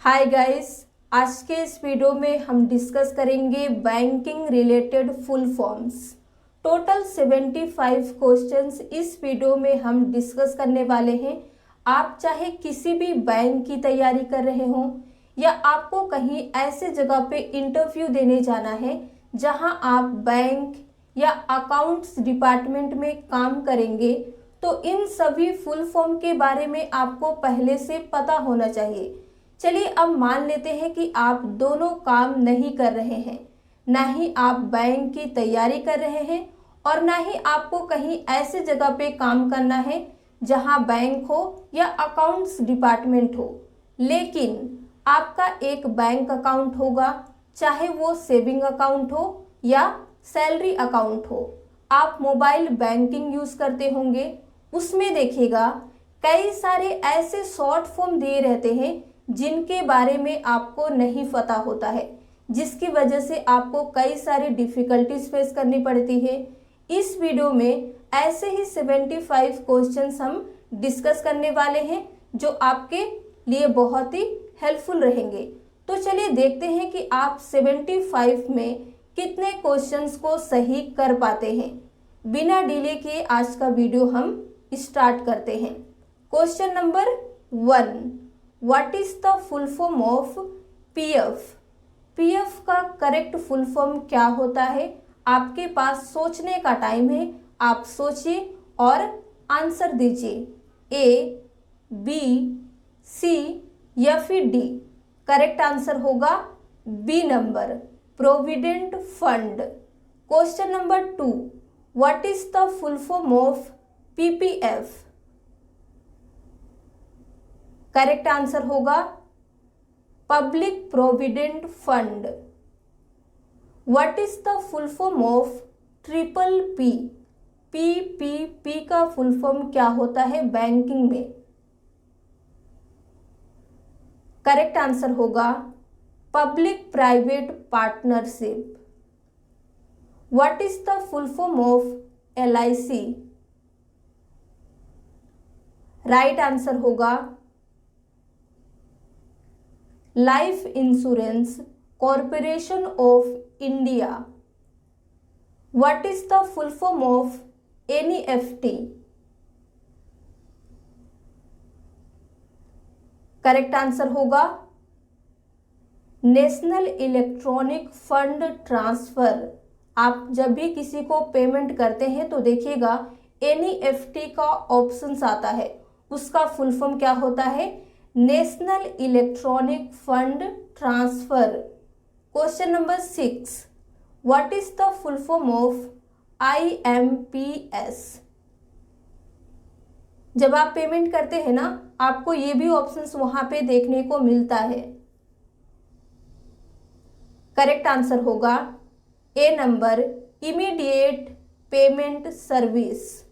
Hi guys, आज के इस वीडियो में हम डिस्कस करेंगे banking related full forms. Total 75 questions इस वीडियो में हम डिस्कस करने वाले हैं। आप चाहे किसी भी बैंक की तैयारी कर रहे हो या आपको कहीं ऐसे जगह पे इंटरव्यू देने जाना है जहां आप बैंक या अकाउंट्स डिपार्टमेंट में काम करेंगे, तो इन सभी फुल फॉर्म के बारे में आपको पहले से पता होना चाहिए। चलिए अब मान लेते हैं कि आप दोनों काम नहीं कर रहे हैं, ना ही आप बैंक की तैयारी कर रहे हैं और ना ही आपको कहीं ऐसे जगह पे काम करना है जहां बैंक हो या अकाउंट्स डिपार्टमेंट हो, लेकिन आपका एक बैंक अकाउंट होगा, चाहे वो सेविंग अकाउंट हो या सैलरी अकाउंट हो। आप मोबाइल बैंकिंग यूज करते होंगे, उसमें देखिएगा कई सारे ऐसे शॉर्ट फॉर्म दिए रहते हैं जिनके बारे में आपको नहीं पता होता है, जिसकी वजह से आपको कई सारी डिफिकल्टीज फेस करनी पड़ती है। इस वीडियो में ऐसे ही 75 क्वेश्चंस हम डिस्कस करने वाले हैं जो आपके लिए बहुत ही हेल्पफुल रहेंगे। तो चलिए देखते हैं कि आप 75 में कितने क्वेश्चंस को सही कर पाते हैं। बिना डिले किए आज का वीडियो हम स्टार्ट करते हैं। Question number 1, what is the full form of PF? PF का करेक्ट फुल फॉर्म क्या होता है? आपके पास सोचने का टाइम है, आप सोचिए और आंसर दीजिए। ए, बी, सी या फिर डी। करेक्ट आंसर होगा B number, provident fund. Question number 2, what is the full form of PPF? Correct answer होगा public provident fund. What is the full form of triple P? PPP का full form क्या होता है banking में? Correct answer होगा public private partnership. What is the full form of LIC? Right answer होगा life insurance corporation of India. What is the full form of NEFT? Correct answer होगा national electronic fund transfer. आप जब भी किसी को payment करते हैं तो देखिएगा एनईएफटी का ऑप्शंस आता है, उसका फुल फॉर्म क्या होता है? National electronic fund transfer. Question number 6, what is the full form of IMPS? जब आप पेमेंट करते हैं ना, आपको ये भी ऑप्शंस वहां पे देखने को मिलता है। करेक्ट आंसर होगा A number, immediate payment service.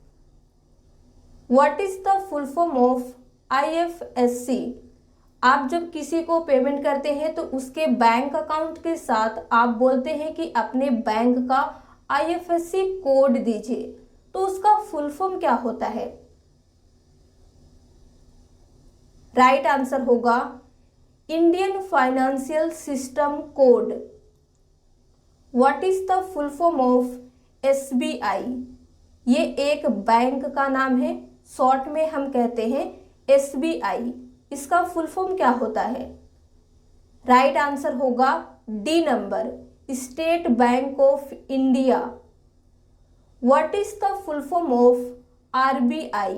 What is the full form of IFSC? आप जब किसी को पेमेंट करते हैं तो उसके बैंक अकाउंट के साथ आप बोलते हैं कि अपने बैंक का आईएफएससी कोड दीजिए, तो उसका फुल फॉर्म क्या होता है? राइट आंसर होगा Indian financial system code. What is the full form of SBI? ये एक बैंक का नाम है, शॉर्ट में हम कहते हैं एसबीआई। इसका फुल फॉर्म क्या होता है? राइट आंसर होगा D number, State Bank of India. What is the full form of RBI?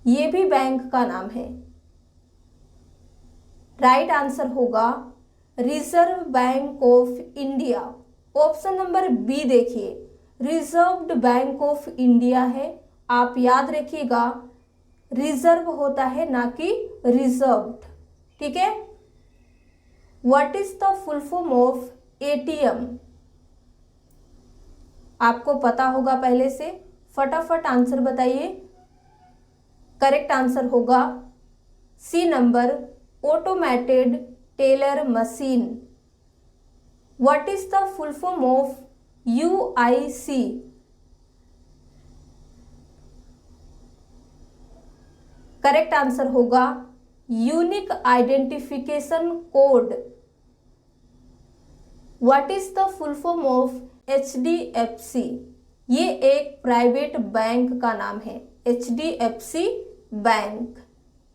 ये भी बैंक का नाम है। राइट आंसर होगा Reserve Bank of India. Option number B देखिए, रिजर्व्ड बैंक ऑफ इंडिया है। आप याद रखिएगा रिजर्व होता है ना कि रिजर्व्ड, ठीक है। What is the full form of ATM? आपको पता होगा पहले से, फटाफट आंसर बताइए। करेक्ट आंसर होगा C number, automated teller machine. What is the full form of UIC? Correct answer होगा unique identification code. What is the full form of HDFC? ये एक प्राइवेट बैंक का नाम है, HDFC बैंक।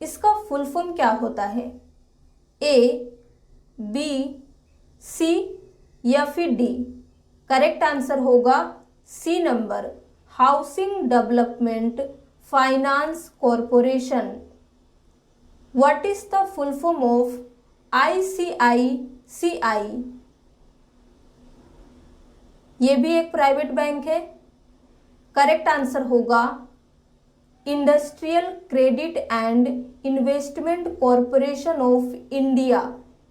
इसका full form क्या होता है? A, B, C या फिर D? करेक्ट आंसर होगा C number, Housing Development Finance Corporation. What is the full form of ICICI? ये भी एक प्राइवेट बैंक है। करेक्ट आंसर होगा Industrial Credit and Investment Corporation of India.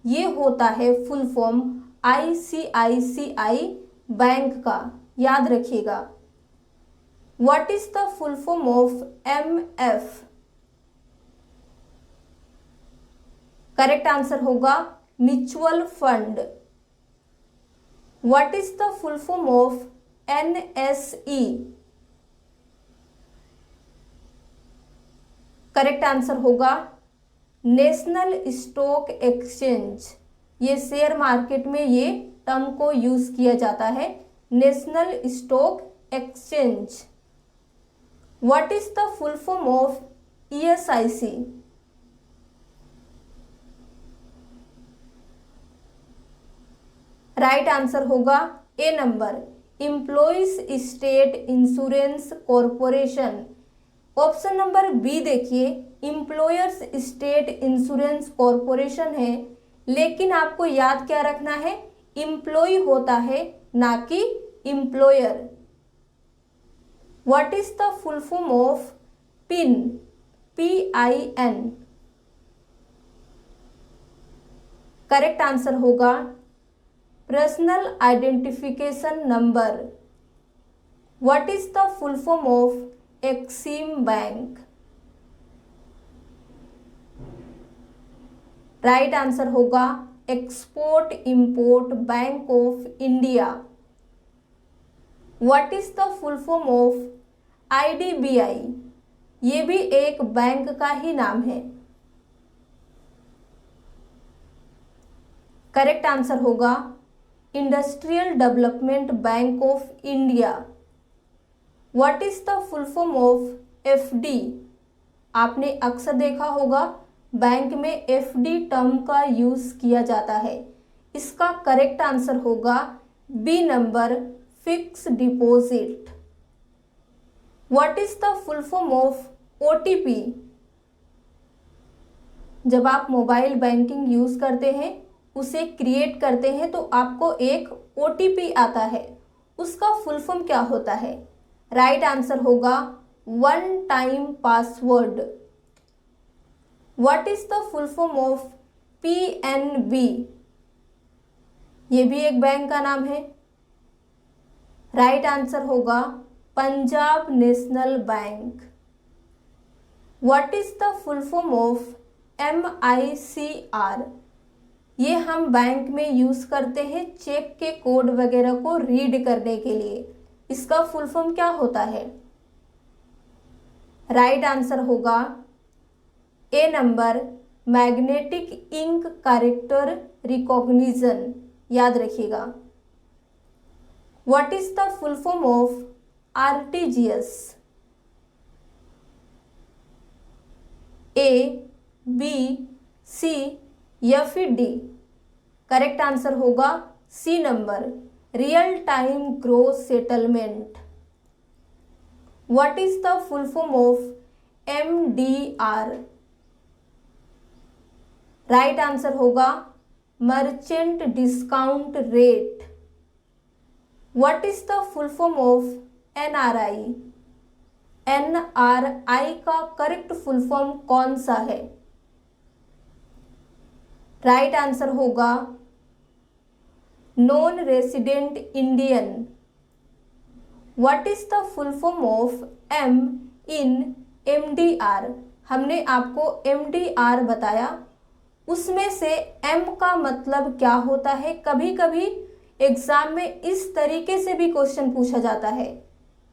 ये होता है फुल फॉर्म ICICI बैंक का, याद रखिएगा। What is the full form of MF? Correct answer होगा mutual fund. What is the full form of NSE? Correct answer होगा national stock exchange. ये share market में ये टर्म को यूज किया जाता है, national stock exchange. What is the full form of ESIC? Right answer होगा A number, employees state insurance corporation. Option number B देखिए, एम्प्लॉयर्स स्टेट इंश्योरेंस कॉरपोरेशन है, लेकिन आपको याद क्या रखना है? एम्प्लॉय होता है, ना कि employer. What is the full form of PIN? PIN। Correct answer होगा personal identification number. What is the full form of EXIM bank? Right answer होगा export import bank of India. What is the full form of IDBI? ये भी एक bank का ही नाम है। Correct answer होगा industrial development bank of India. What is the full form of FD? आपने अक्सर देखा होगा बैंक में FD टर्म का यूज किया जाता है। इसका करेक्ट आंसर होगा B number, fix deposit. What is the full form of OTP? जब आप मोबाइल बैंकिंग यूज करते हैं, उसे क्रिएट करते हैं, तो आपको एक OTP आता है, उसका फुल फॉर्म क्या होता है? राइट आंसर होगा one time password. What is the full form of PNB? ये भी एक बैंक का नाम है। राइट आंसर होगा Punjab national bank. What is the full form of MICR? ये हम बैंक में यूज करते हैं चेक के कोड वगैरह को रीड करने के लिए। इसका फुल फॉर्म क्या होता है? राइट आंसर होगा A number, magnetic ink character recognition. याद रखिएगा। What is the full form of RTGS? A, B, C या फिर D? करेक्ट आंसर होगा C number, real time gross settlement. What is the full form of MDR? Right answer होगा merchant discount rate. What is the full form of NRI? NRI का correct full form कौन सा है? Right answer होगा non resident Indian. What is the full form of M in MDR? हमने आपको MDR बताया, उसमें से M का मतलब क्या होता है? कभी कभी एग्जाम में इस तरीके से भी क्वेश्चन पूछा जाता है।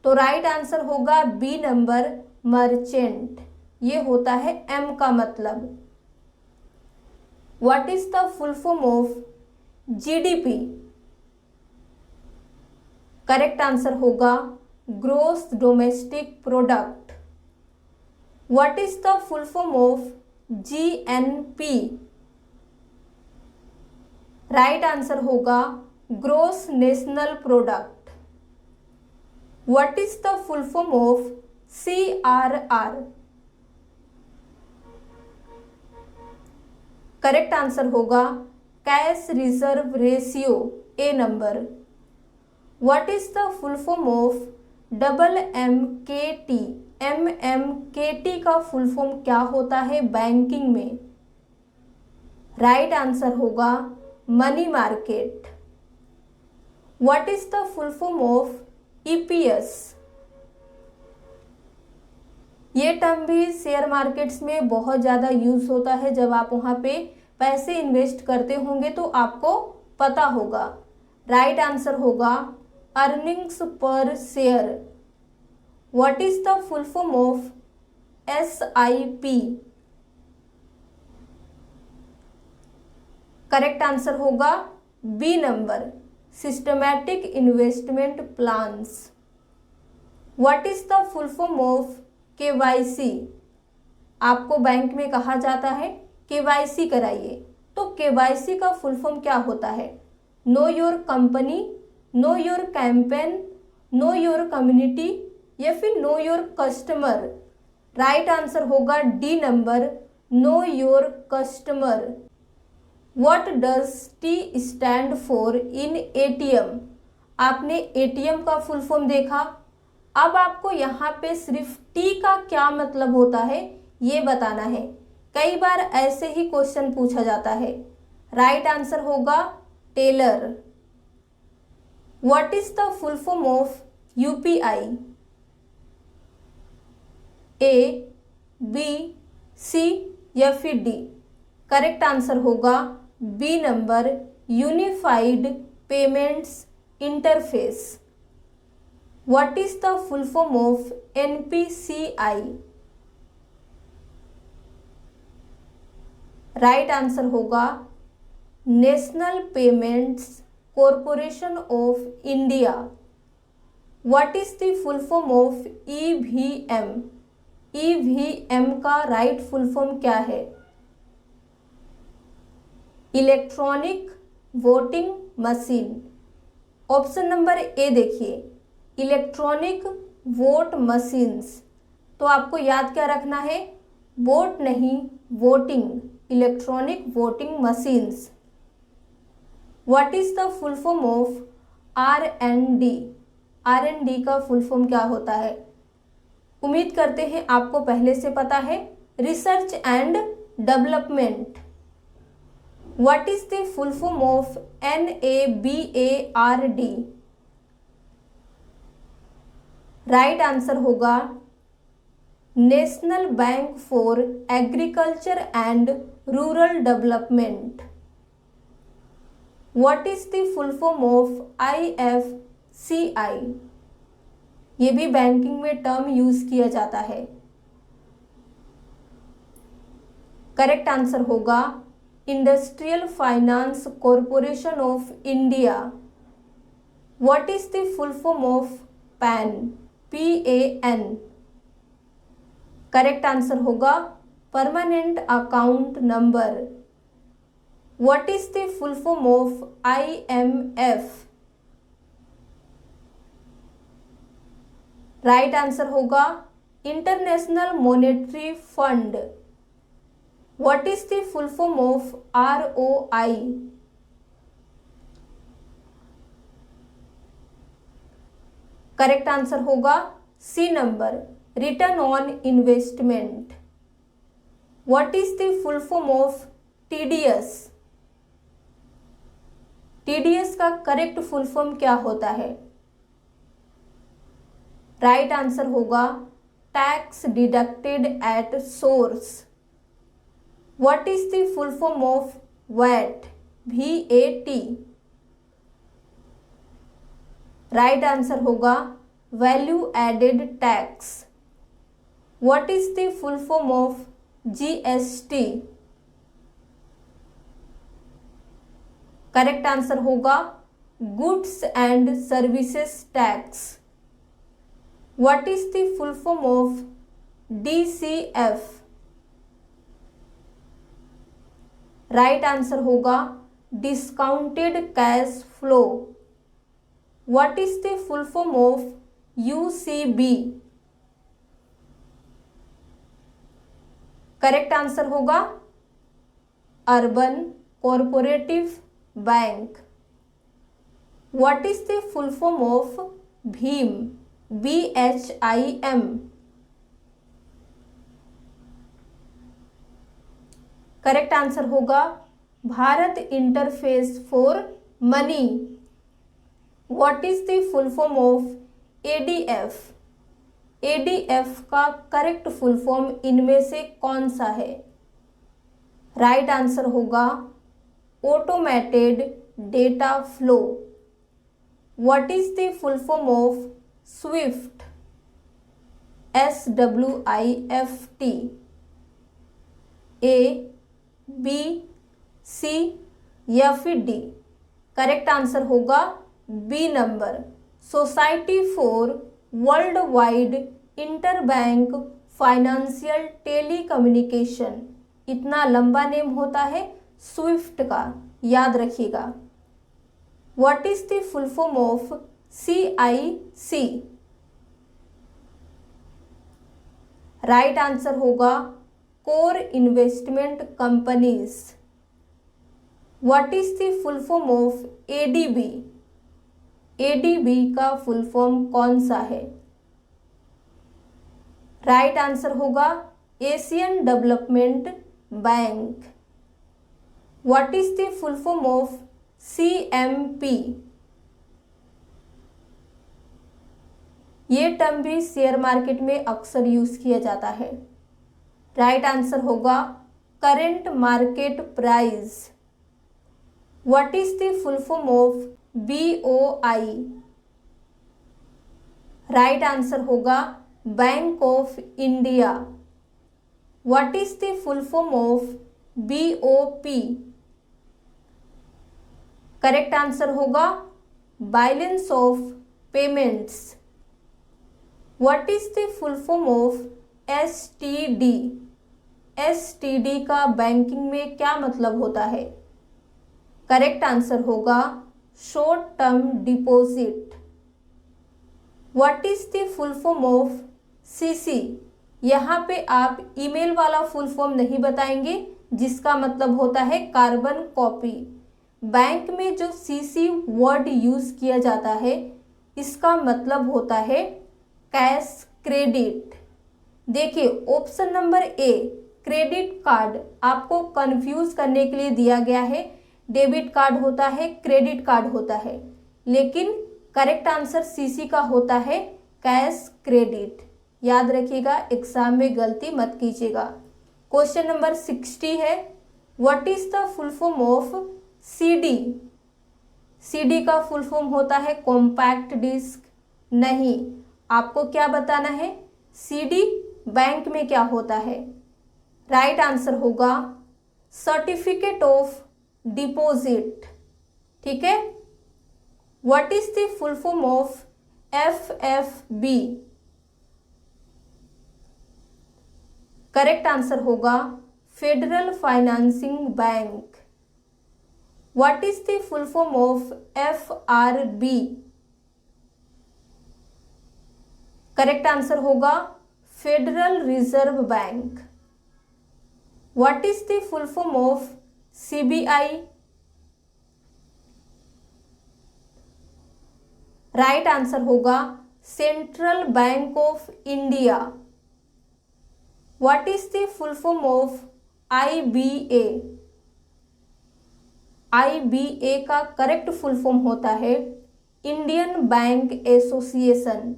तो राइट आंसर होगा बी नंबर, मर्चेंट। ये होता है M का मतलब। What is the full form of GDP? Correct answer होगा gross domestic product. What is the full form of GNP? Right answer होगा gross national product. What is the full form of CRR? Correct answer होगा cash reserve ratio, A number. What is the full form of double MKT? MMKT का full form क्या होता है banking में? Right answer होगा money market. What is the full form of EPS? ये term भी share markets में बहुत ज़्यादा यूज होता है। जब आप वहाँ पे पैसे इन्वेस्ट करते होंगे तो आपको पता होगा। राइट आंसर होगा earnings per share. What is the full form of SIP? Correct answer होगा B number, systematic investment plans. What is the full form of KYC? आपको बैंक में कहा जाता है केवाईसी कराइए, तो केवाईसी का फुल फॉर्म क्या होता है? Know your company, know your campaign, know your community या फिर know your customer? Right answer होगा D number, know your customer. What does T stand for in ATM? आपने एटीएम का फुल फॉर्म देखा। अब आपको यहाँ पे सिर्फ टी का क्या मतलब होता है ये बताना है। कई बार ऐसे ही क्वेश्चन पूछा जाता है। राइट आंसर होगा teller. What is the full form of UPI? A, B, C या फिर डी? करेक्ट आंसर होगा B number, unified payments interface. What is the full form of NPCI? Right answer होगा national payments corporation of India. What is the full form of EVM? EVM का right full form क्या है? Electronic voting machine. Option number A देखिए, electronic vote machines. तो आपको याद क्या रखना है? वोट नहीं, voting, electronic voting machines. What is the full form of R and D? R and D का फुल फॉर्म क्या होता है? उम्मीद करते हैं आपको पहले से पता है। Research and development. What is the full form of NABARD? Right answer होगा national bank for agriculture and rural development. What is the full form of IFCI? ये भी बैंकिंग में टर्म यूज किया जाता है। करेक्ट आंसर होगा industrial finance corporation of India. What is the full form of PAN? PAN। Correct answer होगा permanent account number. What is the full form of IMF? Right answer होगा international monetary fund. What is the full form of ROI? Correct answer होगा C number, return on investment. What is the full form of TDS? TDS का correct full form क्या होता है? Right answer होगा tax deducted at source. What is the full form of VAT? VAT। Right answer होगा value added tax. What is the full form of GST? Correct answer होगा goods and services tax. What is the full form of DCF? Right answer होगा discounted cash flow. What is the full form of UCB? Correct answer होगा urban cooperative bank. What is the full form of भीम? BHIM। Correct answer होगा Bharat interface for money. What is the full form of ADF? ADF का correct full form इनमें से कौन सा है? Right answer होगा automated data flow. What is the full form of SWIFT? SWIFT। A, B, C या फिर D? करेक्ट आंसर होगा B number, society for worldwide interbank financial telecommunication. इतना लंबा नेम होता है स्विफ्ट का, याद रखिएगा। What is the full form of CIC? Right answer होगा core investment companies. What is the full form of ADB? ADB का full form कौन सा है? राइट आंसर होगा Asian development bank. What is the full form of CMP? ये term भी share market में अक्सर यूज किया जाता है। राइट आंसर होगा current market price. What is the full form of BOI? Right answer होगा bank of India. What is the full form of BOP? Correct answer होगा balance of payments. What is the full form of STD? STD का banking में क्या मतलब होता है? Correct answer होगा short term deposit. What is the full form of CC? यहाँ पे आप ईमेल वाला फुल फॉर्म नहीं बताएंगे, जिसका मतलब होता है कार्बन कॉपी। बैंक में जो CC वर्ड यूज किया जाता है, इसका मतलब होता है कैश क्रेडिट। देखिए option number A credit card आपको कंफ्यूज करने के लिए दिया गया है। डेबिट कार्ड होता है, क्रेडिट कार्ड होता है, लेकिन करेक्ट आंसर CC का होता है कैश क्रेडिट। याद रखिएगा, एग्जाम में गलती मत कीजिएगा। क्वेश्चन नंबर 60 है, what is the full form of CD? CD का फुल फॉर्म होता है कॉम्पैक्ट डिस्क। नहीं, आपको क्या बताना है, CD बैंक में क्या होता है? राइट आंसर होगा सर्टिफिकेट ऑफ डिपॉजिट। ठीक है। What is the full form of FFB? Correct answer होगा federal financing bank. What is the full form of FRB? Correct answer होगा federal reserve bank. What is the full form of CBI? Right answer होगा central bank of India. What is the full form of IBA? IBA का correct full form होता है Indian bank association.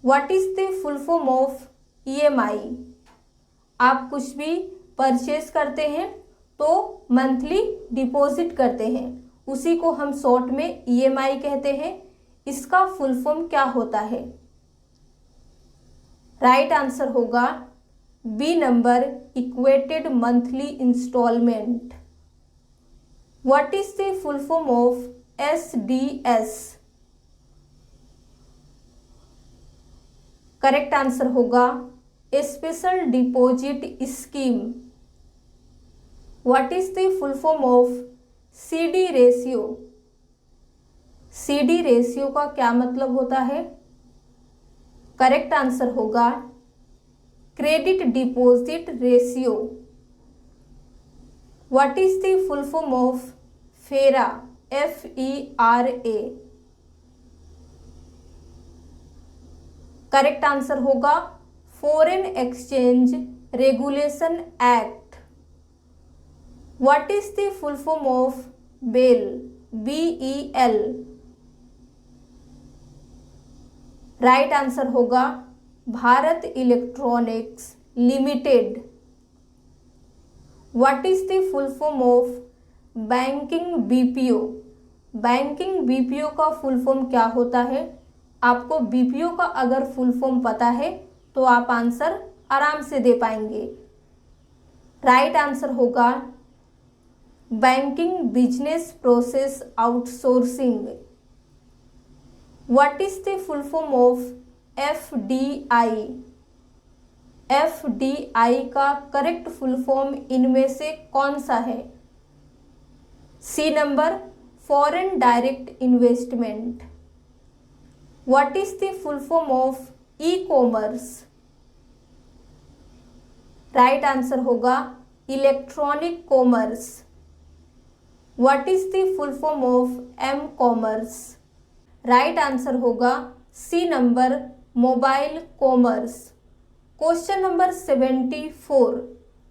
What is the full form of EMI? आप कुछ भी purchase करते हैं तो मंथली डिपॉजिट करते हैं, उसी को हम शॉर्ट में EMI कहते हैं। इसका फुल फॉर्म क्या होता है? राइट आंसर होगा B number, equated monthly instalment. What is the full form of SDS? Correct answer होगा special deposit scheme. What is the full form of CD ratio? CD ratio का क्या मतलब होता है? करेक्ट आंसर होगा credit deposit ratio. What is the full form of FERA? FERA। Correct answer होगा foreign exchange regulation act. What is the full form of BEL? BEL। Right answer होगा Bharat electronics limited. What is the full form of banking BPO? Banking BPO का full form क्या होता है? आपको BPO का अगर full form पता है तो आप आंसर आराम से दे पाएंगे। राइट आंसर होगा banking business process outsourcing. What is the full form of FDI? FDI का करेक्ट फुल फॉर्म इनमें से कौन सा है? C number foreign direct investment. What is the full form of e commerce? Right answer होगा electronic commerce. What is the full form of m commerce? Right answer होगा C number mobile commerce. Question number 74,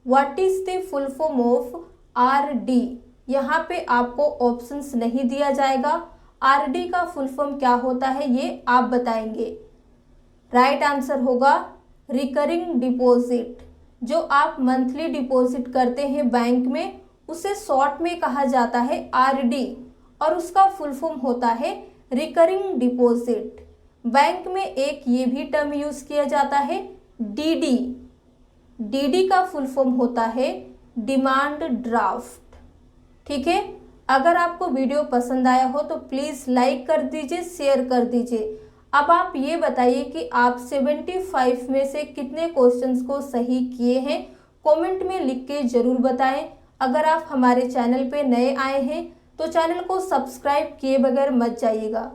what is the full form of RD? यहाँ पे आपको options नहीं दिया जाएगा। RD का full form क्या होता है ये आप बताएंगे। राइट आंसर होगा रिकरिंग डिपॉजिट। जो आप मंथली डिपॉजिट करते हैं बैंक में उसे शॉर्ट में कहा जाता है RD और उसका फुल फॉर्म होता है रिकरिंग डिपॉजिट। बैंक में एक ये भी टर्म यूज किया जाता है DD। DD का फुल फॉर्म होता है डिमांड ड्राफ्ट। ठीक है, अगर आपको वीडियो पसंद आया हो तो प्लीज़ लाइक कर दीजिए, शेयर कर दीजिए। अब आप ये बताइए कि आप 75 में से कितने क्वेश्चंस को सही किए हैं, कमेंट में लिख के ज़रूर बताएं। अगर आप हमारे चैनल पे नए आए हैं तो चैनल को सब्सक्राइब किए बगैर मत जाइएगा।